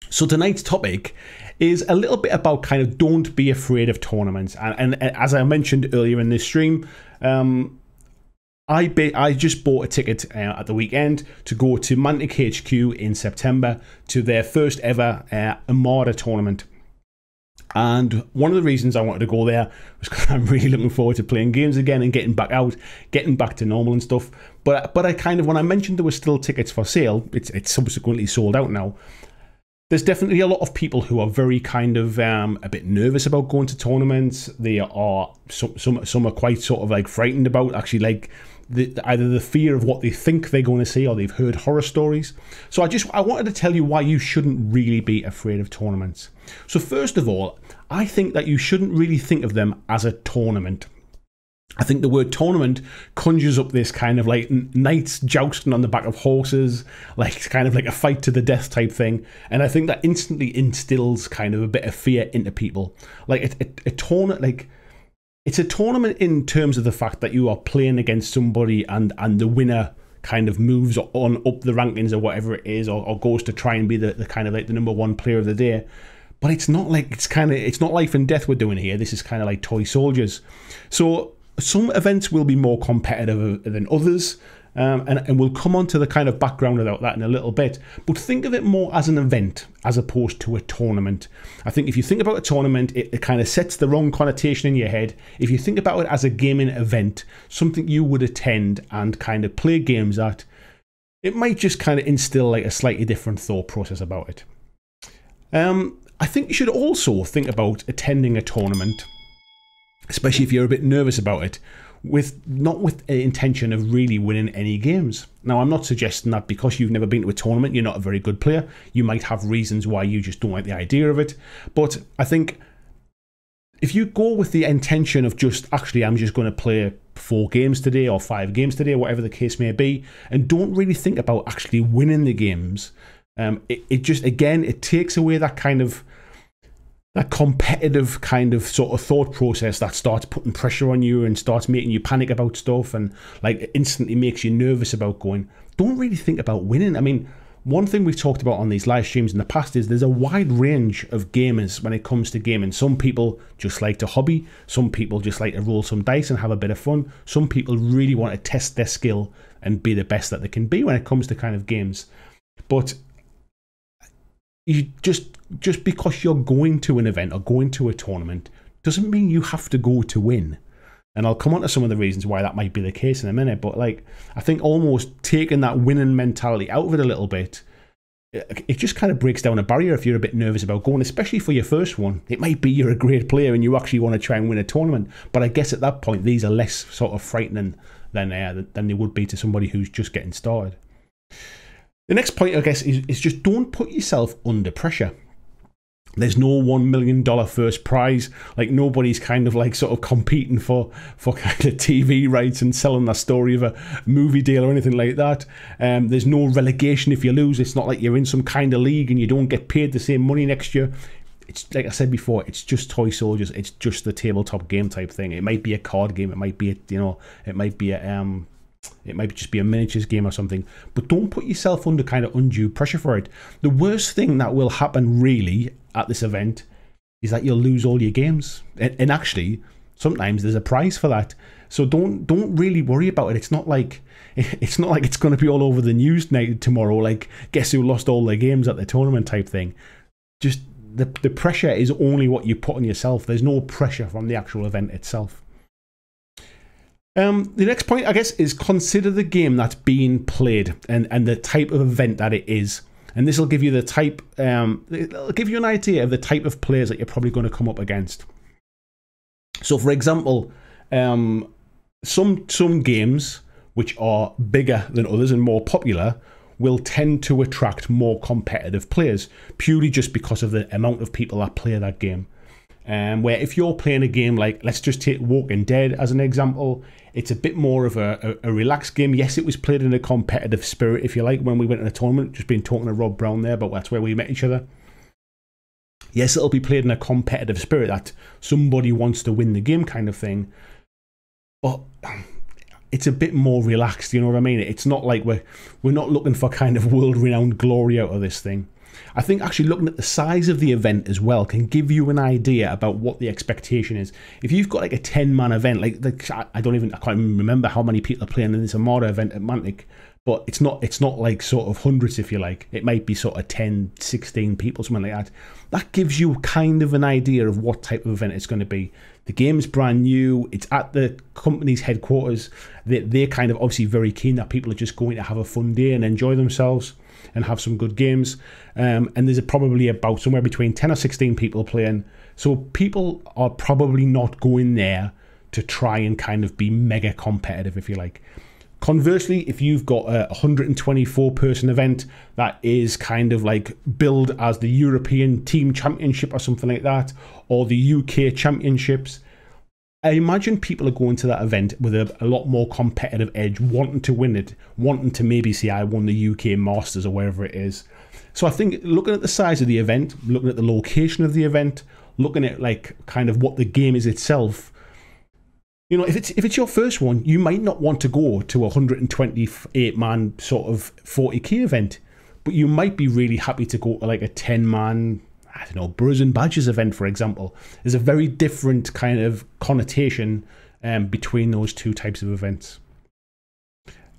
So tonight's topic is a little bit about kind of don't be afraid of tournaments. And as I mentioned earlier in this stream, I just bought a ticket at the weekend to go to Mantic HQ in September to their first ever Armada tournament. And one of the reasons I wanted to go there was because I'm really looking forward to playing games again and getting back out, getting back to normal and stuff. But I kind of, when I mentioned there were still tickets for sale, it's subsequently sold out now. There's definitely a lot of people who are very kind of a bit nervous about going to tournaments. They are some are quite sort of like frightened about actually like either the fear of what they think they're going to see or they've heard horror stories. So I wanted to tell you why you shouldn't really be afraid of tournaments. So first of all, I think that you shouldn't really think of them as a tournament. I think the word tournament conjures up this kind of like knights jousting on the back of horses, like kind of like a fight to the death type thing. And I think that instantly instills kind of a bit of fear into people. Like a tournament, like it's a tournament in terms of the fact that you are playing against somebody and the winner kind of moves on up the rankings or whatever it is, or goes to try and be the kind of like the #1 player of the day. But it's not like it's not life and death we're doing here. This is kind of like toy soldiers. So some events will be more competitive than others, and we'll come on to the kind of background about that in a little bit. But think of it more as an event as opposed to a tournament. I think if you think about a tournament, it kind of sets the wrong connotation in your head. If you think about it as a gaming event, something you would attend and kind of play games at, it might just kind of instill like a slightly different thought process about it. I think you should also think about attending a tournament, especially if you're a bit nervous about it, not with the intention of really winning any games. Now, I'm not suggesting that because you've never been to a tournament, you're not a very good player. You might have reasons why you just don't like the idea of it. But I think if you go with the intention of just, actually, I'm just going to play 4 games today or 5 games today, whatever the case may be, and don't really think about actually winning the games, it just, again, it takes away that kind of that competitive kind of sort of thought process that starts putting pressure on you and starts making you panic about stuff and like instantly makes you nervous about going. Don't really think about winning. I mean, one thing we've talked about on these live streams in the past is there's a wide range of gamers when it comes to gaming. Some people just like to hobby. Some people just like to roll some dice and have a bit of fun. Some people really want to test their skill and be the best that they can be when it comes to kind of games. But you just because you're going to an event or going to a tournament doesn't mean you have to go to win. And I'll come on to some of the reasons why that might be the case in a minute. But like, I think almost taking that winning mentality out of it a little bit, it just kind of breaks down a barrier if you're a bit nervous about going, especially for your first one. It might be you're a great player and you actually want to try and win a tournament. But I guess at that point, these are less sort of frightening than they would be to somebody who's just getting started. The next point, I guess, is just don't put yourself under pressure. There's no $1 million first prize. Like, nobody's kind of like sort of competing for kind of TV rights and selling the story of a movie deal or anything like that. There's no relegation if you lose. It's not like you're in some kind of league and you don't get paid the same money next year. It's like I said before, it's just toy soldiers. It's just the tabletop game type thing. It might be a card game. It might be it might just be a miniatures game or something, but don't put yourself under kind of undue pressure for it. The worst thing that will happen really at this event is that you'll lose all your games. And actually, sometimes there's a prize for that. So don't really worry about it. It's not like it's going to be all over the news tomorrow, like guess who lost all their games at the tournament type thing. Just the pressure is only what you put on yourself. There's no pressure from the actual event itself. The next point, I guess, is consider the game that's being played and the type of event that it is. And this will give you the type, it'll give you an idea of the type of players that you're probably going to come up against. So, for example, some games which are bigger than others and more popular will tend to attract more competitive players, purely just because of the amount of people that play that game. Where if you're playing a game like, let's just take Walking Dead as an example, it's a bit more of a relaxed game. Yes, it was played in a competitive spirit, if you like, when we went to a tournament. Just been talking to Rob Brown there, but that's where we met each other. Yes, it'll be played in a competitive spirit, that somebody wants to win the game kind of thing. But it's a bit more relaxed, you know what I mean? It's not like we're not looking for kind of world-renowned glory out of this thing. I think actually looking at the size of the event as well can give you an idea about what the expectation is. If you've got like a 10-man event, like I can't even remember how many people are playing in this Armada event at Mantic, but it's not like sort of hundreds, if you like. It might be sort of 10, 16 people, something like that. That gives you kind of an idea of what type of event it's going to be. The game's brand new. It's at the company's headquarters. They're kind of obviously very keen that people are just going to have a fun day and enjoy themselves and have some good games. And there's probably about somewhere between 10 or 16 people playing. So people are probably not going there to try and kind of be mega competitive, if you like. Conversely, if you've got a 124 person event that is kind of like billed as the European Team Championship or something like that, or the UK Championships, I imagine people are going to that event with a lot more competitive edge, wanting to win it, wanting to maybe say, I won the UK Masters or wherever it is. So I think looking at the size of the event, looking at the location of the event, looking at like kind of what the game is itself, you know, if it's your first one, you might not want to go to a 128-man sort of 40k event, but you might be really happy to go to like a 10-man, I don't know, Burrs and Badges event, for example. There's a very different kind of connotation between those two types of events.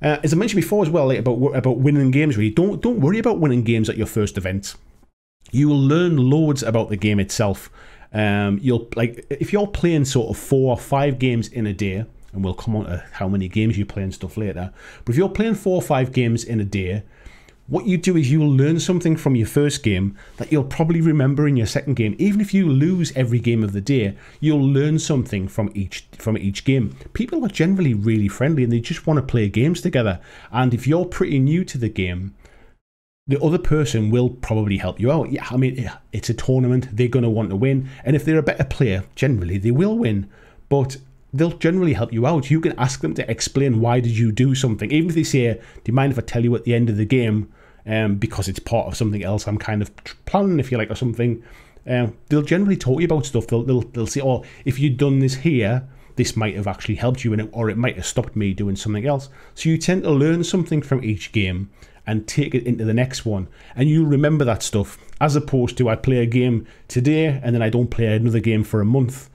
As I mentioned before as well, like about winning games, really, don't worry about winning games at your first event. You will learn loads about the game itself. You'll like if you're playing sort of 4 or 5 games in a day, and we'll come on to how many games you play and stuff later, but if you're playing 4 or 5 games in a day, what you do is you'll learn something from your first game that you'll probably remember in your second game. Even if you lose every game of the day, you'll learn something from each game. People are generally really friendly and they just want to play games together, and if you're pretty new to the game, the other person will probably help you out. Yeah, I mean, it's a tournament. They're going to want to win. And if they're a better player, generally, they will win. But they'll generally help you out. You can ask them to explain why did you do something. Even if they say, do you mind if I tell you at the end of the game, because it's part of something else I'm kind of planning, if you like, or something. They'll generally talk to you about stuff. They'll say, oh, if you'd done this here, this might have actually helped you in it, or it might have stopped me doing something else. So you tend to learn something from each game and take it into the next one, and you'll remember that stuff, as opposed to I play a game today and then I don't play another game for a month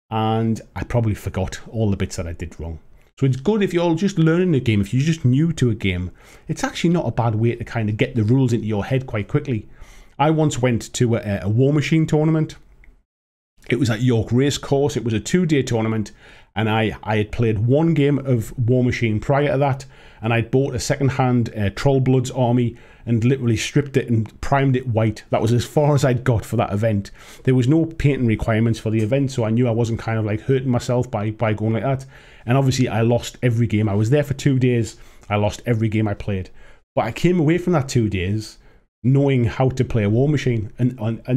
and I probably forgot all the bits that I did wrong. So it's good if you're just learning a game, if you're just new to a game, it's actually not a bad way to kind of get the rules into your head quite quickly. I once went to a War Machine tournament. It was at York Racecourse. It was a 2-day tournament, and I had played 1 game of War Machine prior to that, and I'd bought a second-hand Trollbloods army and literally stripped it and primed it white. That was as far as I'd got for that event. There was no painting requirements for the event, so I knew I wasn't kind of like hurting myself by going like that. And obviously I lost every game. I was there for 2 days. I lost every game I played. But I came away from that 2 days knowing how to play a War Machine, and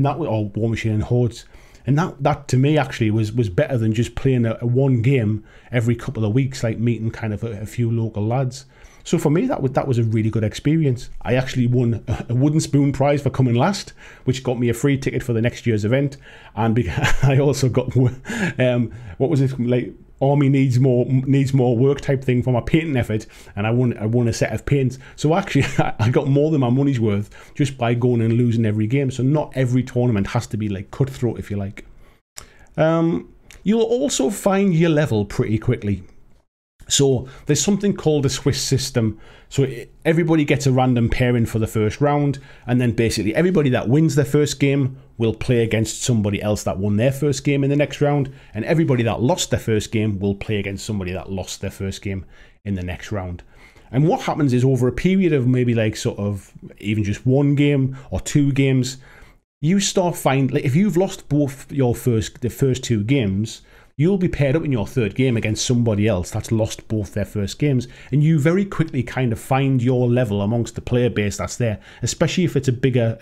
that was, or War Machine and Hordes. And that to me actually was better than just playing a 1 game every couple of weeks, like meeting kind of a few local lads. So for me, that was a really good experience. I actually won a wooden spoon prize for coming last, which got me a free ticket for the next year's event. And I also got what was it, like Army needs more work type thing for my painting effort, and I won a set of paints. So actually, I got more than my money's worth just by going and losing every game. So not every tournament has to be like cutthroat, if you like. You'll also find your level pretty quickly. So there's something called a Swiss system. So everybody gets a random pairing for the first round, and then basically everybody that wins their first game will play against somebody else that won their first game in the next round, and everybody that lost their first game will play against somebody that lost their first game in the next round. And what happens is, over a period of maybe like sort of even just 1 game or 2 games, you start find like if you've lost both the first 2 games, you'll be paired up in your 3rd game against somebody else that's lost both their first games, and you very quickly kind of find your level amongst the player base that's there, especially if it's a bigger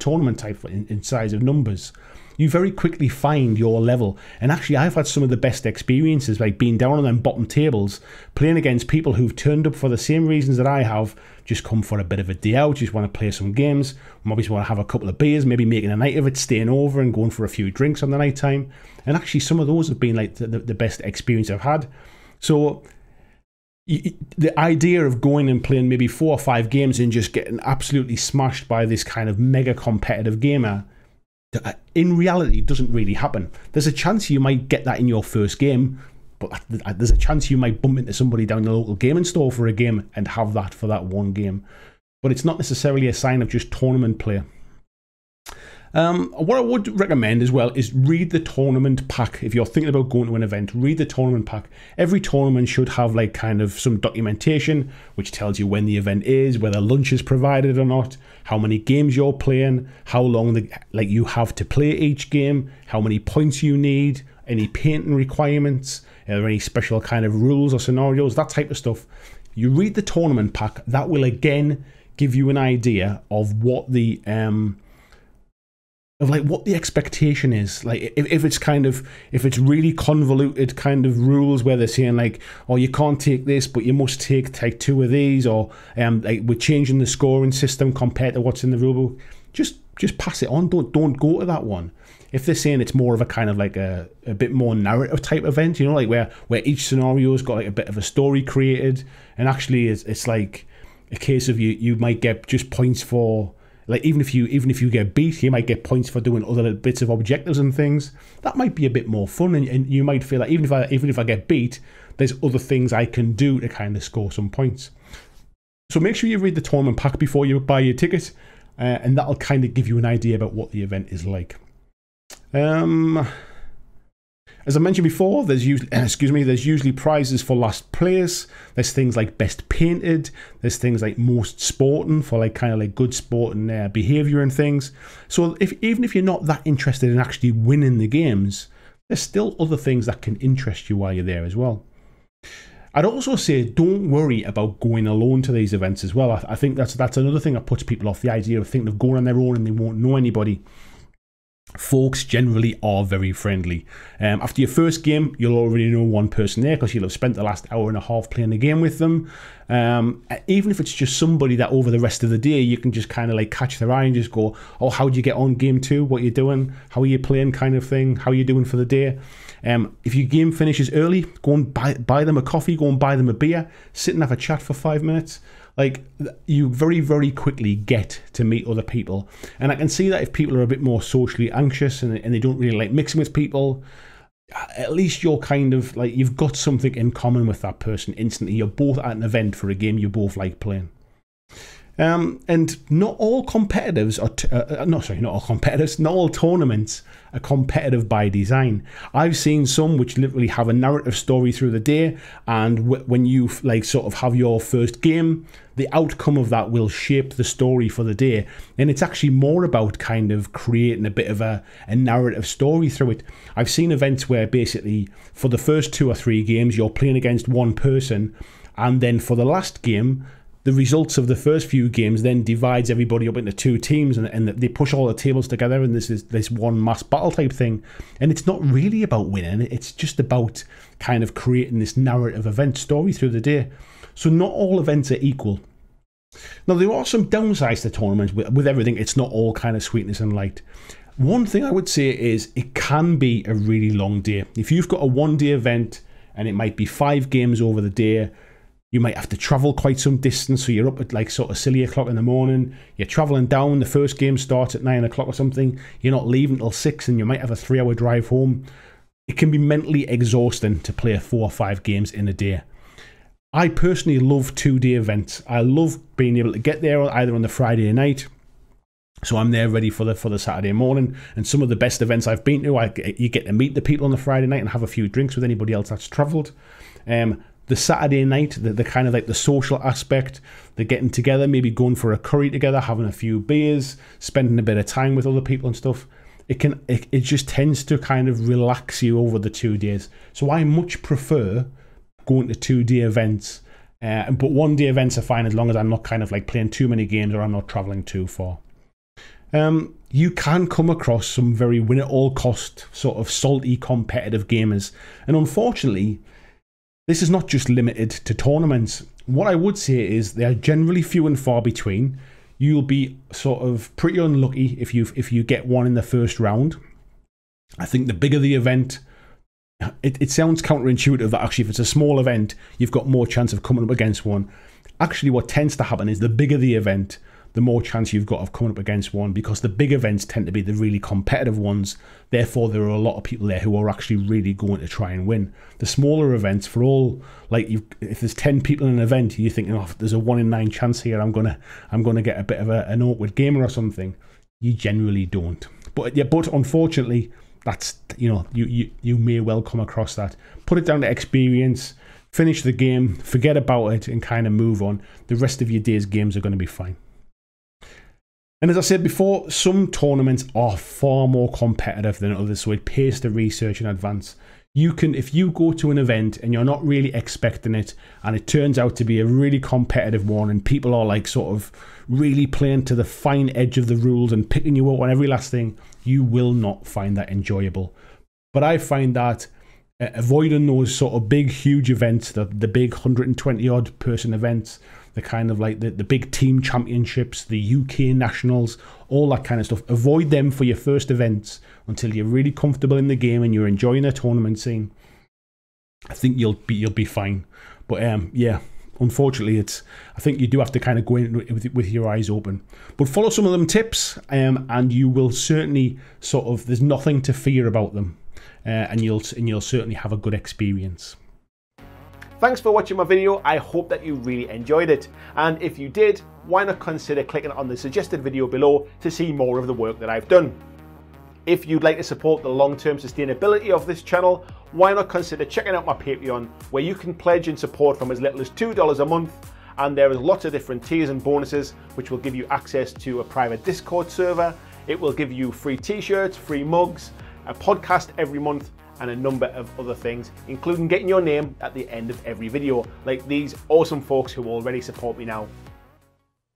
tournament type in size of numbers. You very quickly find your level, and actually I've had some of the best experiences, like being down on them bottom tables, playing against people who've turned up for the same reasons that I have, just come for a bit of a day out, just want to play some games, maybe want to have a couple of beers, maybe making a night of it, staying over and going for a few drinks on the night time. And actually some of those have been like the best experience I've had. So The idea of going and playing maybe 4 or 5 games and just getting absolutely smashed by this kind of mega competitive gamer, in reality, doesn't really happen. There's a chance you might get that in your first game, but there's a chance you might bump into somebody down the local gaming store for a game and have that for that one game. But it's not necessarily a sign of just tournament play. What I would recommend as well is read the tournament pack. If you're thinking about going to an event, read the tournament pack. Every tournament should have like kind of some documentation which tells you when the event is, whether lunch is provided or not, how many games you're playing, how long you have to play each game, how many points you need, any painting requirements, are there any special kind of rules or scenarios, that type of stuff. You read the tournament pack. That will again give you an idea of what the what the expectation is. Like if it's really convoluted kind of rules where they're saying like, oh, you can't take this but you must take 2 of these, or like we're changing the scoring system compared to what's in the rulebook, just pass it on. Don't go to that one. If they're saying it's more of a kind of like a bit more narrative type event, you know, like where each scenario's got like a bit of a story created, and actually it's like a case of you might get just points for, like, even if you get beat, you might get points for doing other bits of objectives and things. That might be a bit more fun, and you might feel like even if I get beat, there's other things I can do to kind of score some points. So make sure you read the tournament pack before you buy your ticket, and that'll kind of give you an idea about what the event is like. As I mentioned before, there's usually prizes for last place. There's things like best painted. There's things like most sporting for like kind of like good sporting behavior and things. So even if you're not that interested in actually winning the games, there's still other things that can interest you while you're there as well. I'd also say don't worry about going alone to these events as well. I think that's another thing that puts people off, the idea of thinking of going on their own and they won't know anybody. Folks generally are very friendly. After your first game, you'll already know one person there because you'll have spent the last hour and a half playing the game with them. Even if it's just somebody that over the rest of the day you can just kind of like catch their eye and just go, oh, how'd you get on game 2? What are you doing? How are you playing, kind of thing? How are you doing for the day? If your game finishes early, go and buy them a coffee, go and buy them a beer, sit and have a chat for 5 minutes. Like, you very, very quickly get to meet other people. And I can see that if people are a bit more socially anxious and they don't really like mixing with people, at least you're kind of like, you've got something in common with that person instantly. You're both at an event for a game you both like playing. And not all competitors are not all competitors, not all tournaments are competitive by design. I've seen some which literally have a narrative story through the day, and when you like sort of have your first game, the outcome of that will shape the story for the day, and it's actually more about kind of creating a bit of a narrative story through it. I've seen events where basically for the first 2 or 3 games you're playing against one person, and then for the last game, the results of the first few games then divides everybody up into 2 teams, and they push all the tables together, and this one mass battle type thing. And it's not really about winning, it's just about kind of creating this narrative event story through the day. So not all events are equal. Now, there are some downsides to tournaments. With everything, it's not all kind of sweetness and light. One thing I would say is it can be a really long day. If you've got a 1-day event and it might be 5 games over the day, you might have to travel quite some distance, so you're up at like sort of silly o'clock in the morning, you're travelling down, the first game starts at 9 o'clock or something, you're not leaving till 6 and you might have a 3-hour drive home. It can be mentally exhausting to play 4 or 5 games in a day. I personally love 2-day events. I love being able to get there either on the Friday night, so I'm there ready for the Saturday morning. And some of the best events I've been to, you get to meet the people on the Friday night and have a few drinks with anybody else that's travelled. The Saturday night, the kind of like the social aspect, the getting together, maybe going for a curry together, having a few beers, spending a bit of time with other people and stuff. It just tends to kind of relax you over the 2 days. So I much prefer going to 2-day events, but 1-day events are fine as long as I'm not kind of like playing too many games or I'm not traveling too far. You can come across some very win-at-all-cost sort of salty competitive gamers, and unfortunately, this is not just limited to tournaments. What I would say is they are generally few and far between. You'll be sort of pretty unlucky if you get one in the first round. I think the bigger the event, it sounds counterintuitive that actually if it's a small event, you've got more chance of coming up against one. Actually, what tends to happen is the bigger the event, the more chance you've got of coming up against one, because the big events tend to be the really competitive ones. Therefore, there are a lot of people there who are actually really going to try and win. The smaller events, for all, like, if there's 10 people in an event, you're thinking, oh, there's a 1 in 9 chance here, I'm gonna get a bit of an awkward game or something. You generally don't. But unfortunately, that's, you may well come across that. Put it down to experience. Finish the game, forget about it, and kind of move on. The rest of your day's games are going to be fine. And as I said before, some tournaments are far more competitive than others, so it pays to research in advance. If you go to an event and you're not really expecting it, and it turns out to be a really competitive one, and people are like sort of really playing to the fine edge of the rules and picking you up on every last thing, you will not find that enjoyable. But I find that avoiding those sort of big, huge events, the big 120 odd person events, the kind of like the big team championships, the UK nationals, all that kind of stuff. Avoid them for your first events until you're really comfortable in the game and you're enjoying the tournament scene. I think you'll be fine. But yeah, unfortunately, I think you do have to kind of go in with your eyes open. But follow some of them tips, and you will certainly there's nothing to fear about them. And you'll certainly have a good experience. Thanks for watching my video. I hope that you really enjoyed it. And if you did, why not consider clicking on the suggested video below to see more of the work that I've done. If you'd like to support the long-term sustainability of this channel, why not consider checking out my Patreon, where you can pledge and support from as little as $2 a month. And there is lots of different tiers and bonuses, which will give you access to a private Discord server. It will give you free t-shirts, free mugs, a podcast every month, and a number of other things, including getting your name at the end of every video, like these awesome folks who already support me now.